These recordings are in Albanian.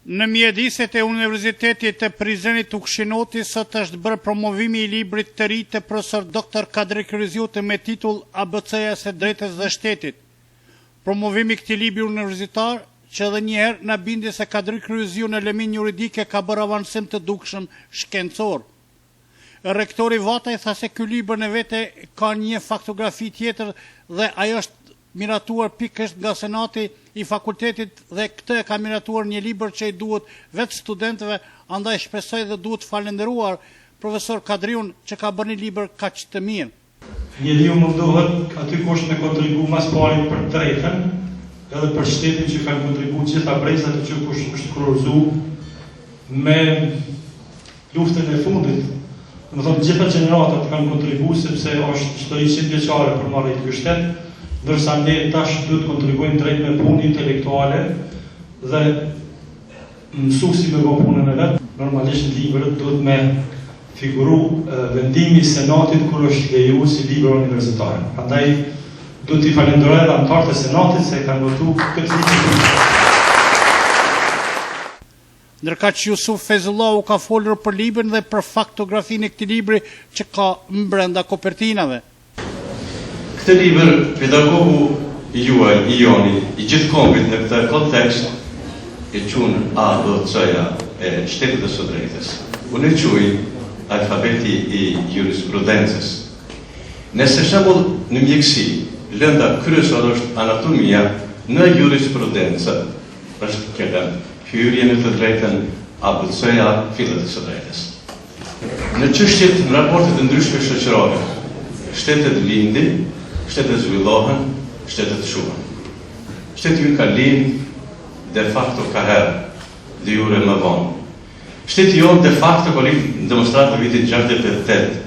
Në mjediset e Universitetit të Prizrenit të Kushinoti sot është bërë promovimi i librit të ri të profesor Dr. Kadri Kryziut me titull ABC-ja së drejtës dhe shtetit. Promovimi këtij libri universitar, që edhe njëherë na bindi se Kadri Kryziu në lemin juridike ka bërë avancim të dukshëm shkencor. Rektori Vataj tha se ky libër në vete ka një faktografi tjetër dhe ajo është miratuar pikërisht nga Senati i fakultetit dhe këtë ka miratuar një libër që i duhet vetë studentëve, andaj shpresoj dhe duhet falenderuar profesor Kadriun që ka bërë një libër kaq të mirë. Njeriu mundohet aty kush me kontribu mas pari për drejtën, edhe për shtetin që kanë kontribu gjitha brezat që kush është kurorzu me luftën e fundit. Më thonë gjitha gjeneratat kanë kontribu sepse është histori 100 vjeçare për marrë ky shtet, ndërsa ne tash duhet të kontribuojmë drejt me punë intelektuale dhe mësuesi me punën e vet. Normalisht librat duhet me figuru vendimi i Senatit kur është lejuar si libër universitar. Prandaj duhet t'i falenderoj edhe anëtarët e Senatit se kanë votuar këtë libër. Ndërkaq Jusuf Fezullahu ka folur për librin dhe për faktografinë e këtij libri që ka brenda kopertinave. Këtë libër, pedagogu juaj, i Joni, i gjithë kombit në këtë kontekst, e qunë ABC-ja e shtetit dhe së drejtës. Unë e quj alfabeti i jurisprudencës. Nëse shembull në mjekësi, lënda kryesore është anatomia, në jurisprudencë është kjo lëndë, hyrje në të drejtën ABC-ja fillet të së drejtës. Në çështjet në raportet e ndryshme shoqërore, shtetet lindin, shtetet zhvillohen, shtetet shuhen. Shteti ju ka lind de facto ka herë, dhe jure më vonë. Shteti jonë de facto ka lind në demonstratë të vitit 68,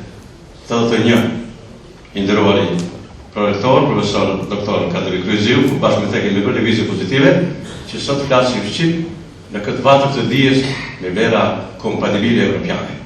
81, i nderuari prorektor, profesor doktor Kadri Kryziu, bashkë me te kemi bërë lëvizje pozitive, që sot flasim Shqip në këtë vatër të dijes me vlera kompanibile evropiane.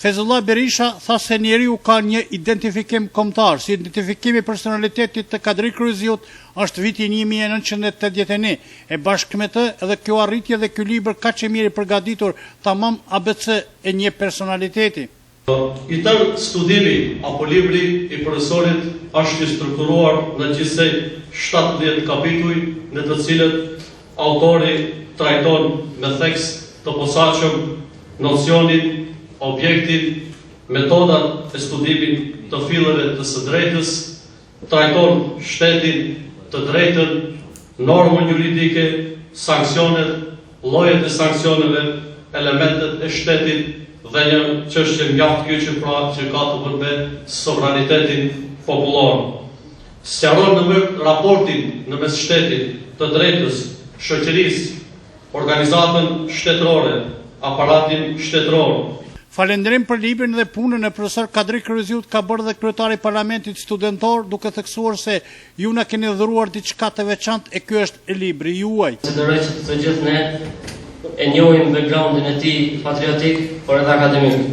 Fezullah Berisha tha se njeriu ka një identifikim kombëtar, si identifikimi i personalitetit të Kadri Kryziut është viti 1981, e bashkë me të edhe kjo arritje dhe ky libër kaq e mirë i përgatitur, tamam ABC e një personaliteti. I tërë studimi apo libri i profesorit është i strukturuar në gjithsej 17 kapituj në të cilët autori trajton me tekst të posaçëm nocionin, objektin, metodat e studimit të filleve të së drejtës, trajton shtetin të drejtën, normën juridike, sanksionet, llojet e sanksioneve, elementet e shtetit dhe një çështje mjaft kyçe që ka të bërë me sovranitetin popullor. Sqaron në raportin në mes shtetit, të drejtës, shoqërisë, organizatën shtetërore, aparatin shtetëror. Falënderim për librin dhe punën e profesor Kadri Kryziut ka bërë dhe kryetari i Parlamentit studentor, duke theksuar se ju na keni dhuruar diçka të veçantë e ky është libri juaj. Konsideroj që të gjithë ne e njohim backgroundin e tij patriotik, por edhe akademik.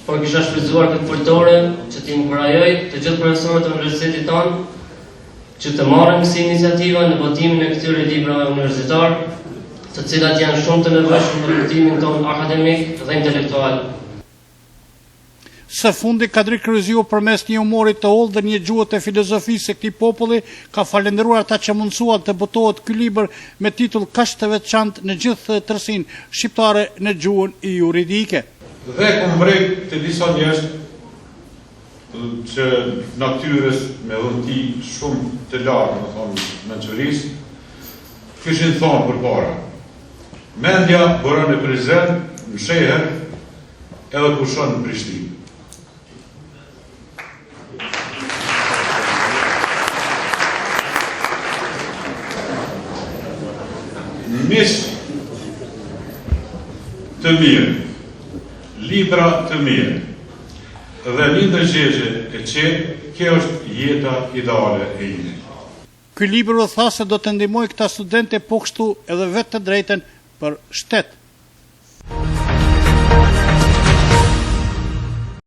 Por kisha shfrytzuar këtë foltore që t'i inkurajoj të gjithë profesorët e universitetit tonë që të marrin kësi iniciativa në votimin e këtyre librave universitar, të cilat janë shumë të nevojshme për kuptimin tonë akademik dhe intelektual. Së fundi Kadri Kryziu përmes një humorit të hollë dhe një gjuhë të filozofisë së këtij populli ka falendëruar ata që mundsuan të botohet ky libër me titull kaq të veçantë në gjithë tërësinë shqiptare në gjuhën juridike. Dhe ku mbrej të disa njerëz që natyrës me dhunti shumë të lartë, më thonë mençurisë, kishin thonë përpara. Mendja bëron në Prizren, në Sheher, edhe pushon në Prishtinë. Miq të mirë, libra të mirë dhe një ndërgjegje e qetë, kjo është jeta ideale e ime. Ky libër u tha se do të ndihmojë këta studentë po kështu edhe vetë të drejtën për shtet.